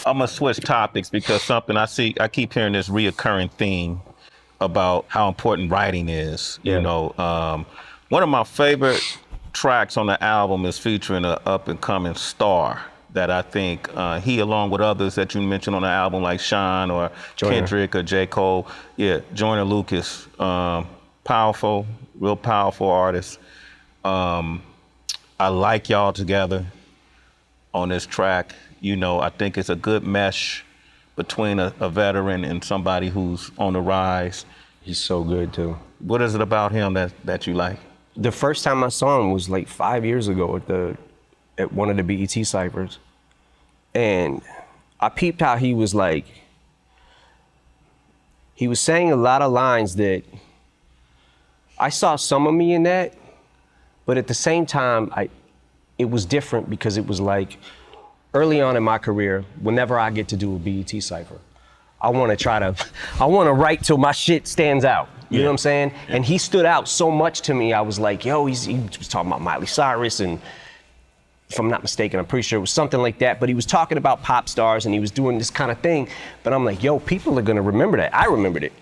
I'm gonna switch topics because I keep hearing this reoccurring theme about how important writing is. Yeah. You know, one of my favorite tracks on the album is featuring an up and coming star that I think he, along with others that you mentioned on the album, like Sean or Joyner. Kendrick or J. Cole, Joyner Lucas, powerful, real powerful artist. I like y'all together on this track. You know, I think it's a good mesh between a veteran and somebody who's on the rise. He's so good too. What is it about him that you like? The first time I saw him was like 5 years ago at one of the BET ciphers. And I peeped how he was saying a lot of lines that I saw some of me in that, but at the same time, it was different because it was like early on in my career, whenever I get to do a BET cipher, I want to write till my shit stands out. You know what I'm saying? Yeah. And he stood out so much to me. I was like, yo, he was talking about Miley Cyrus, and if I'm not mistaken, I'm pretty sure it was something like that, but he was talking about pop stars and he was doing this kind of thing. But I'm like, yo, people are gonna remember that. I remembered it.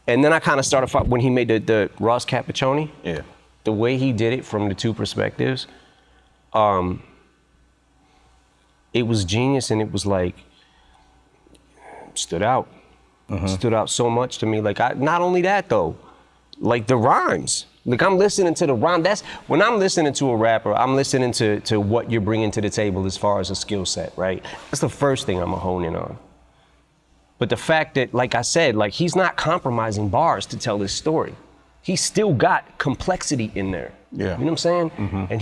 And then I kind of started, when he made the Ross Cappuccini, the way he did it from the two perspectives, it was genius, and it was like, stood out. Stood out so much to me. Like, not only that though, like the rhymes. Like, I'm listening to the rhyme. When I'm listening to a rapper, I'm listening to what you're bringing to the table as far as a skill set, right? That's the first thing I'm gonna hone in on. But the fact that, like I said, like, he's not compromising bars to tell this story. He's still got complexity in there. Yeah. You know what I'm saying? And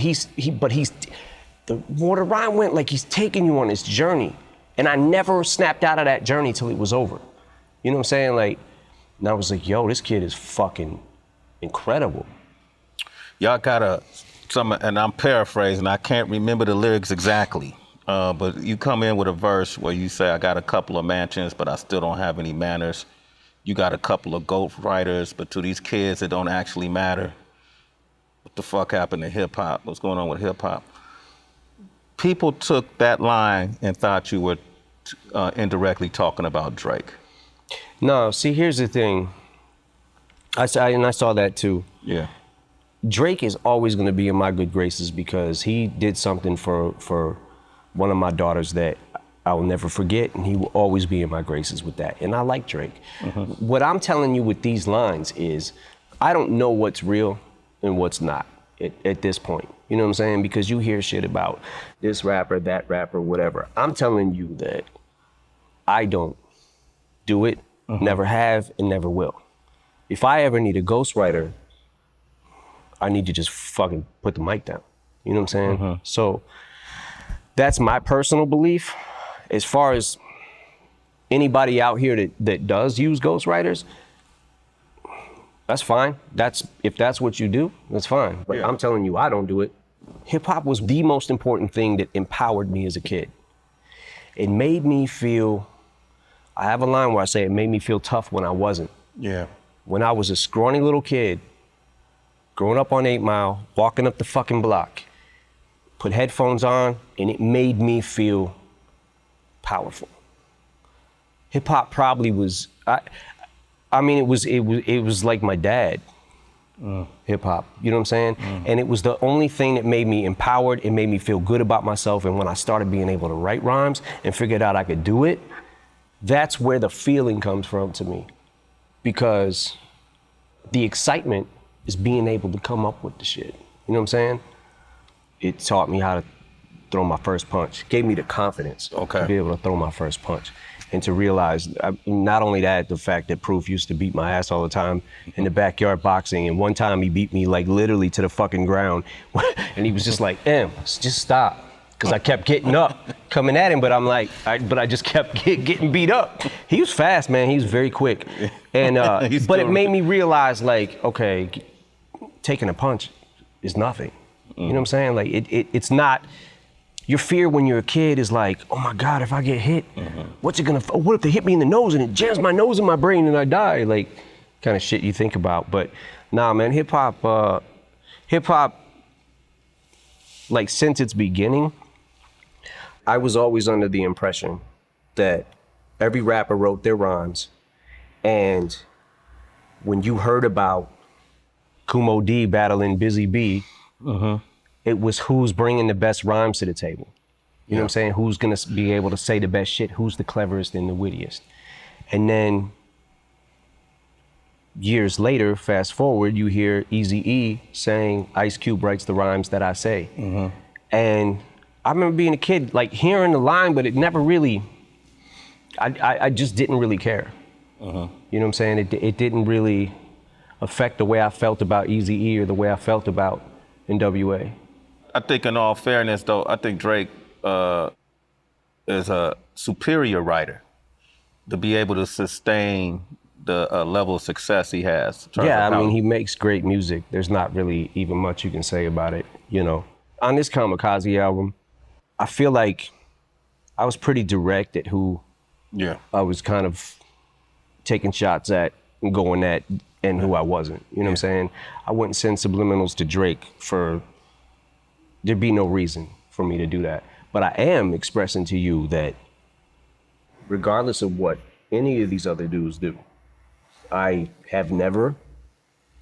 the rhyme went like he's taking you on this journey. And I never snapped out of that journey till it was over. You know what I'm saying? Like, and I was like, yo, this kid is fucking incredible. Y'all got and I'm paraphrasing, I can't remember the lyrics exactly, but you come in with a verse where you say, I got a couple of mansions, but I still don't have any manners. You got a couple of ghostwriters, but to these kids, it don't actually matter. What the fuck happened to hip hop? What's going on with hip hop? People took that line and thought you were indirectly talking about Drake. No, see, here's the thing. I saw that too. Yeah. Drake is always going to be in my good graces because he did something for one of my daughters that I will never forget, and he will always be in my graces with that. And I like Drake. What I'm telling you with these lines is, I don't know what's real and what's not at this point. You know what I'm saying? Because you hear shit about this rapper, that rapper, whatever. I'm telling you that I don't do it, never have, and never will. If I ever need a ghostwriter, I need to just fucking put the mic down. You know what I'm saying? So that's my personal belief. As far as anybody out here that does use ghostwriters, that's fine. If that's what you do, that's fine. But I'm telling you, I don't do it. Hip hop was the most important thing that empowered me as a kid. It made me feel, I have a line where I say it made me feel tough when I wasn't. Yeah. When I was a scrawny little kid, growing up on 8 Mile, walking up the fucking block, put headphones on, and it made me feel powerful. Hip hop probably was, I mean, it was like my dad, hip hop, you know what I'm saying? And it was the only thing that made me empowered. It made me feel good about myself. And when I started being able to write rhymes and figured out I could do it, that's where the feeling comes from to me. Because the excitement is being able to come up with the shit. You know what I'm saying? It taught me how to throw my first punch. Gave me the confidence to be able to throw my first punch. And to realize, not only that, the fact that Proof used to beat my ass all the time in the backyard boxing. And one time he beat me like literally to the fucking ground. And he was just like, just stop. Because I kept getting up, coming at him, but I'm like, but I just kept getting beat up. He was fast, man. He was very quick. And but it made me realize, like, okay, taking a punch is nothing. You know what I'm saying? Like, it's not. Your fear when you're a kid is like, oh my God, if I get hit, what if they hit me in the nose and it jams my nose in my brain and I die? Like, kind of shit you think about. But nah, man, hip hop, like since its beginning, I was always under the impression that every rapper wrote their rhymes, and when you heard about Kumo D battling Busy B, it was who's bringing the best rhymes to the table. You know what I'm saying? Who's gonna be able to say the best shit? Who's the cleverest and the wittiest? And then years later, fast forward, you hear Eazy-E saying Ice Cube writes the rhymes that I say. And I remember being a kid, like hearing the line, but it never really, I just didn't really care. You know what I'm saying? It didn't really affect the way I felt about Eazy-E or the way I felt about NWA. I think in all fairness, though, I think Drake is a superior writer to be able to sustain the level of success he has. Yeah, I mean, he makes great music. There's not really even much you can say about it, you know. On this Kamikaze album, I feel like I was pretty direct at who I was kind of taking shots at and going at and who I wasn't. You know what I'm saying? I wouldn't send subliminals to Drake there'd be no reason for me to do that. But I am expressing to you that regardless of what any of these other dudes do, I have never,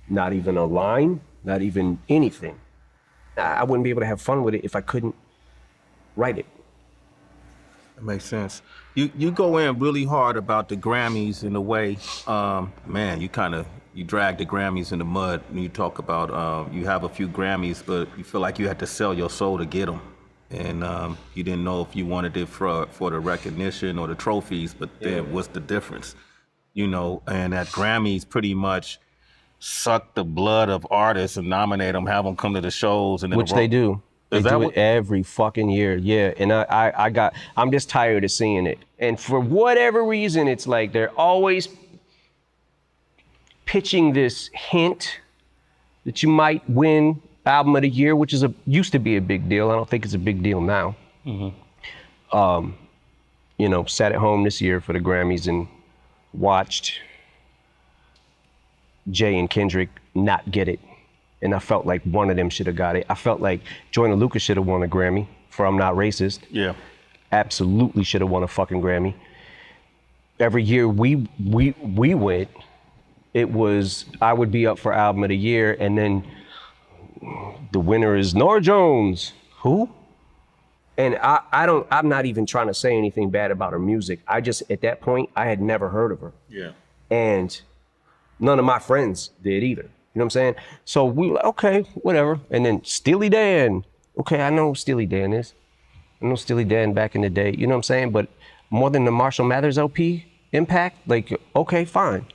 not even a line, not even anything. I wouldn't be able to have fun with it if I couldn't write it. That makes sense. You go in really hard about the Grammys in a way, man, you drag the Grammys in the mud when you talk about, you have a few Grammys, but you feel like you had to sell your soul to get them. And you didn't know if you wanted it for the recognition or the trophies, but then what's the difference? You know, and that Grammys pretty much suck the blood of artists and nominate them, have them come to the shows. And Which they do. They do it every fucking year, yeah. And I'm just tired of seeing it. And for whatever reason, it's like they're always pitching this hint that you might win Album of the Year, which used to be a big deal. I don't think it's a big deal now. You know, sat at home this year for the Grammys and watched Jay and Kendrick not get it. And I felt like one of them should have got it. I felt like Joyner Lucas should have won a Grammy for I'm Not Racist. Yeah. Absolutely should have won a fucking Grammy. Every year we went, I would be up for Album of the Year, and then the winner is Norah Jones. Who? And I'm not even trying to say anything bad about her music. I just, at that point, I had never heard of her. Yeah. And none of my friends did either. You know what I'm saying? So we were like, okay, whatever. And then Steely Dan. Okay, I know who Steely Dan is. I know Steely Dan back in the day. You know what I'm saying? But more than the Marshall Mathers LP impact, like, okay, fine.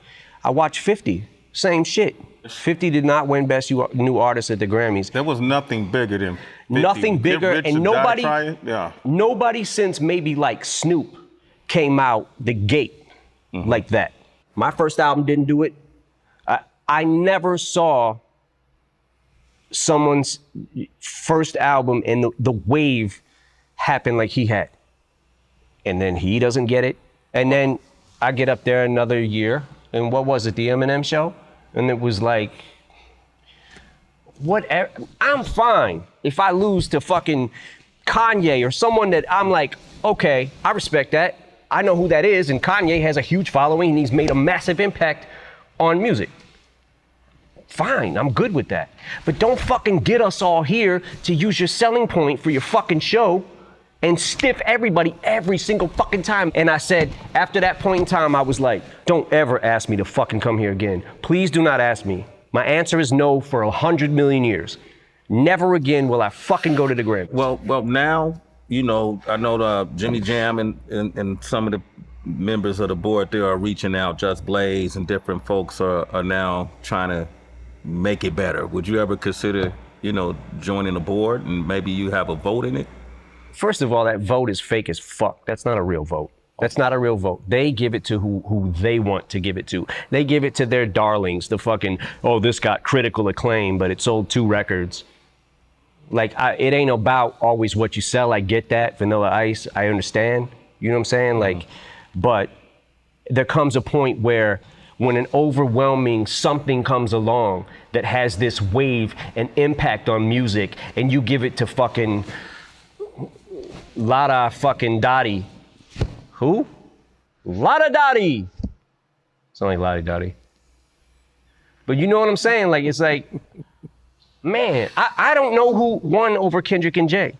I watched 50, same shit. 50 did not win Best New Artist at the Grammys. There was nothing bigger than 50. Nothing bigger, and nobody since maybe like Snoop came out the gate like that. My first album didn't do it. I never saw someone's first album and the wave happen like he had. And then he doesn't get it. And then I get up there another year, and what was it, the Eminem show? And it was like, whatever, I'm fine if I lose to fucking Kanye or someone that I'm like, okay, I respect that. I know who that is, and Kanye has a huge following and he's made a massive impact on music. Fine, I'm good with that. But don't fucking get us all here to use your selling point for your fucking show and stiff everybody every single fucking time. And I said, after that point in time, I was like, don't ever ask me to fucking come here again. Please do not ask me. My answer is no for 100 million years. Never again will I fucking go to the Grammys. Well, now, you know, I know the Jimmy Jam and some of the members of the board there are reaching out. Just Blaze and different folks are now trying to make it better. Would you ever consider, you know, joining the board and maybe you have a vote in it? First of all, that vote is fake as fuck. That's not a real vote. That's not a real vote. They give it to who they want to give it to. They give it to their darlings, the fucking, oh, this got critical acclaim, but it sold 2 records. Like, it ain't about always what you sell. I get that, Vanilla Ice, I understand. You know what I'm saying? Like, but there comes a point where when an overwhelming something comes along that has this wave and impact on music, and you give it to fucking Lada fucking Dottie, Who? Lada Dottie. Sound like Lottie Dottie. But you know what I'm saying? Like, it's like, man, I don't know who won over Kendrick and Jay.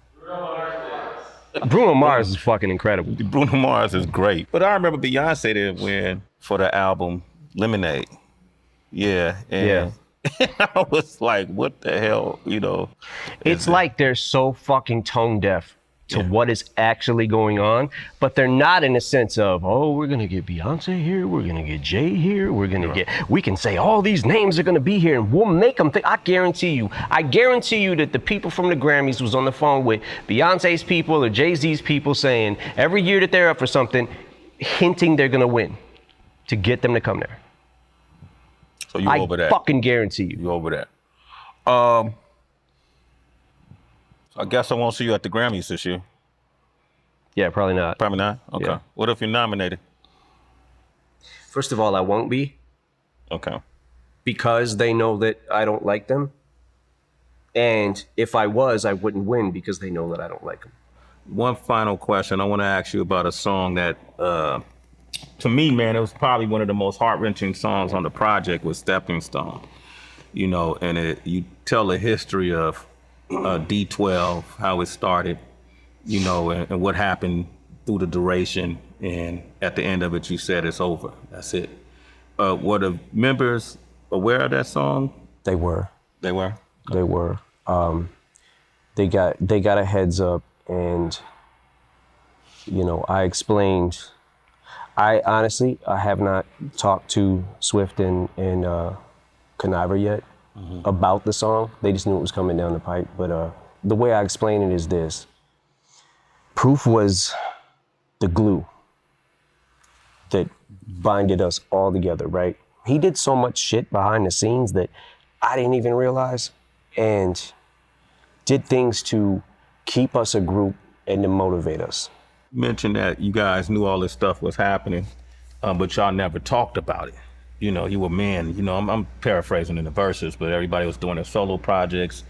Bruno Mars is fucking incredible. Bruno Mars is great. But I remember Beyonce did win for the album Lemonade. Yeah. And I was like, what the hell, you know? It's like they're so fucking tone deaf to what is actually going on, but they're not in the sense of, oh, we're gonna get Beyonce here, we're gonna get Jay here, we can say all these names are gonna be here and we'll make them think. I guarantee you that the people from the Grammys was on the phone with Beyonce's people or Jay-Z's people saying every year that they're up for something, hinting they're gonna win to get them to come there. So you over that? I fucking guarantee you. You over that. I guess I won't see you at the Grammys this year. Yeah, probably not. Probably not? Okay. Yeah. What if you're nominated? First of all, I won't be. Okay. Because they know that I don't like them. And if I was, I wouldn't win because they know that I don't like them. One final question. I want to ask you about a song that, to me, man, it was probably one of the most heart-wrenching songs on the project was Stepping Stone. You know, and you tell the history of D12, how it started, you know, and what happened through the duration. And at the end of it, you said it's over. That's it. Were the members aware of that song? They were. They were? They were. They got a heads up, and, you know, I explained. I honestly have not talked to Swift and Conniver yet about the song. They just knew it was coming down the pipe. But the way I explain it is this. Proof was the glue that binded us all together, right? He did so much shit behind the scenes that I didn't even realize, and did things to keep us a group and to motivate us. You mentioned that you guys knew all this stuff was happening, but y'all never talked about it. You know, you were men, you know, I'm paraphrasing in the verses, but everybody was doing their solo projects,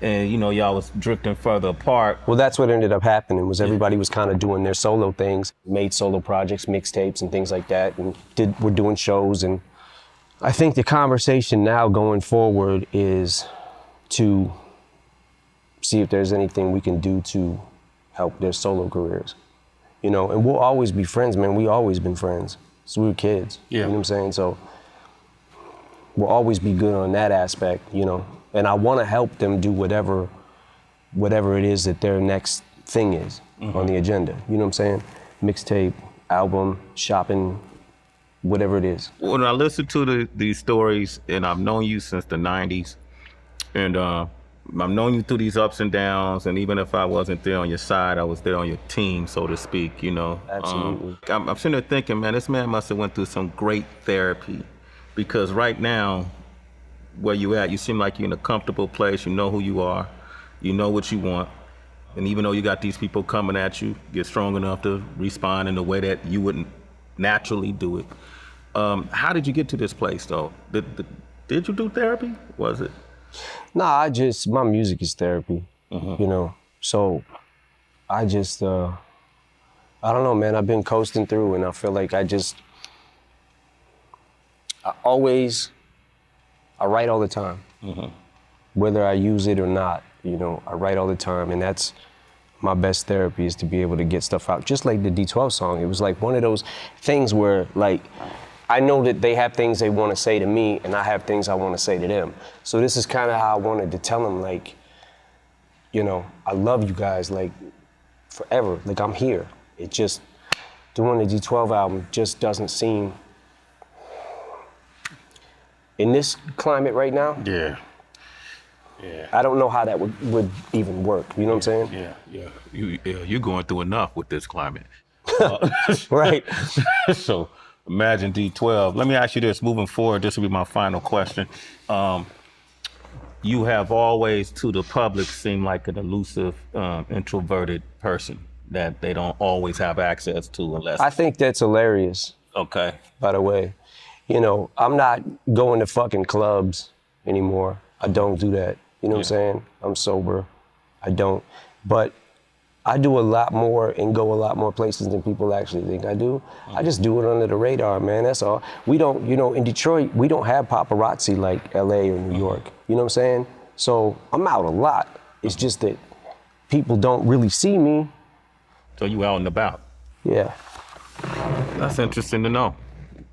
and, you know, y'all was drifting further apart. Well, that's what ended up happening, was everybody was kind of doing their solo things, made solo projects, mixtapes and things like that, and we're doing shows. And I think the conversation now going forward is to see if there's anything we can do to help their solo careers. You know, and we'll always be friends, man. We always been friends. So we were kids. Yeah. You know what I'm saying? So we'll always be good on that aspect, you know. And I want to help them do whatever it is that their next thing is on the agenda. You know what I'm saying? Mixtape, album, shopping, whatever it is. When I listen to these stories, and I've known you since the 90s, and I've known you through these ups and downs, and even if I wasn't there on your side, I was there on your team, so to speak, you know. Absolutely. I'm sitting there thinking, man, this man must have went through some great therapy, because right now, where you at, you seem like you're in a comfortable place, you know who you are, you know what you want, and even though you got these people coming at you, get strong enough to respond in a way that you wouldn't naturally do it. How did you get to this place, though? Did you do therapy? Was it? Nah, my music is therapy, you know? So I just, I don't know, man, I've been coasting through, and I feel like I write all the time. Whether I use it or not, you know, I write all the time, and that's my best therapy, is to be able to get stuff out. Just like the D12 song, it was like one of those things where, like, I know that they have things they want to say to me, and I have things I want to say to them. So this is kind of how I wanted to tell them, like, you know, I love you guys, like, forever. Like, I'm here. It just, doing the D12 album just doesn't seem, in this climate right now, Yeah. I don't know how that would even work. You know what I'm saying? You're going through enough with this climate. Right. So imagine D12. Let me ask you this, moving forward, this will be my final question. You have always, to the public, seemed like an elusive, introverted person that they don't always have access to unless... I think that's hilarious. Okay. By the way, you know, I'm not going to fucking clubs anymore. I don't do that. You know what I'm saying? I'm sober. I don't. But I do a lot more and go a lot more places than people actually think I do. I just do it under the radar, man, that's all. We don't, in Detroit, we don't have paparazzi like LA or New York, you know what I'm saying? So I'm out a lot. It's just that people don't really see me. So you out and about. Yeah. That's interesting to know.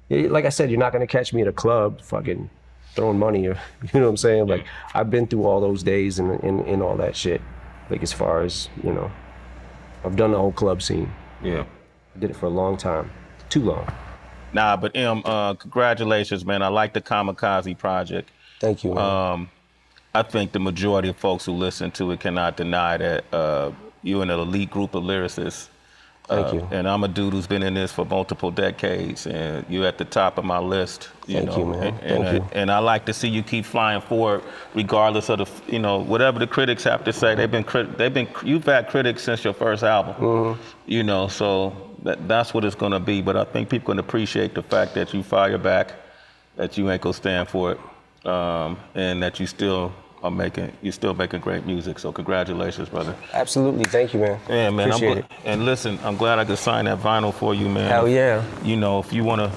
Like I said, you're not gonna catch me at a club fucking throwing money or, you know what I'm saying? Like, I've been through all those days and all that shit. Like, as far as, I've done the whole club scene. Yeah. I did it for a long time, too long. Nah, but congratulations, man. I like the Kamikaze project. Thank you, man. I think the majority of folks who listen to it cannot deny that you're an elite group of lyricists. Thank you. And I'm a dude who's been in this for multiple decades, and you're at the top of my list. Thank you, man. Thank you. And I like to see you keep flying forward, regardless of the, whatever the critics have to say. You've had critics since your first album. So that's what it's gonna be. But I think people can appreciate the fact that you fire back, that you ain't gonna stand for it, and that you're still making great music. So congratulations, brother. Absolutely, thank you, man. Yeah, man. Appreciate it. And listen, I'm glad I could sign that vinyl for you, man. Hell yeah. If you wanna.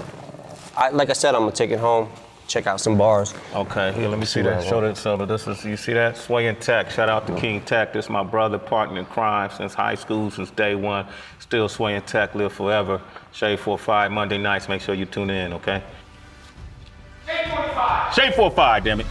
Like I said, I'm gonna take it home, check out some bars. Okay, here, let me see that. Show that. So this is, you see that? Swaying Tech. Shout out to King Tech. This is my brother, partner in crime since high school, since day one. Still Swaying Tech, live forever. Shade 45 Monday nights. Make sure you tune in, okay? Shade 45. Shade 45, damn it.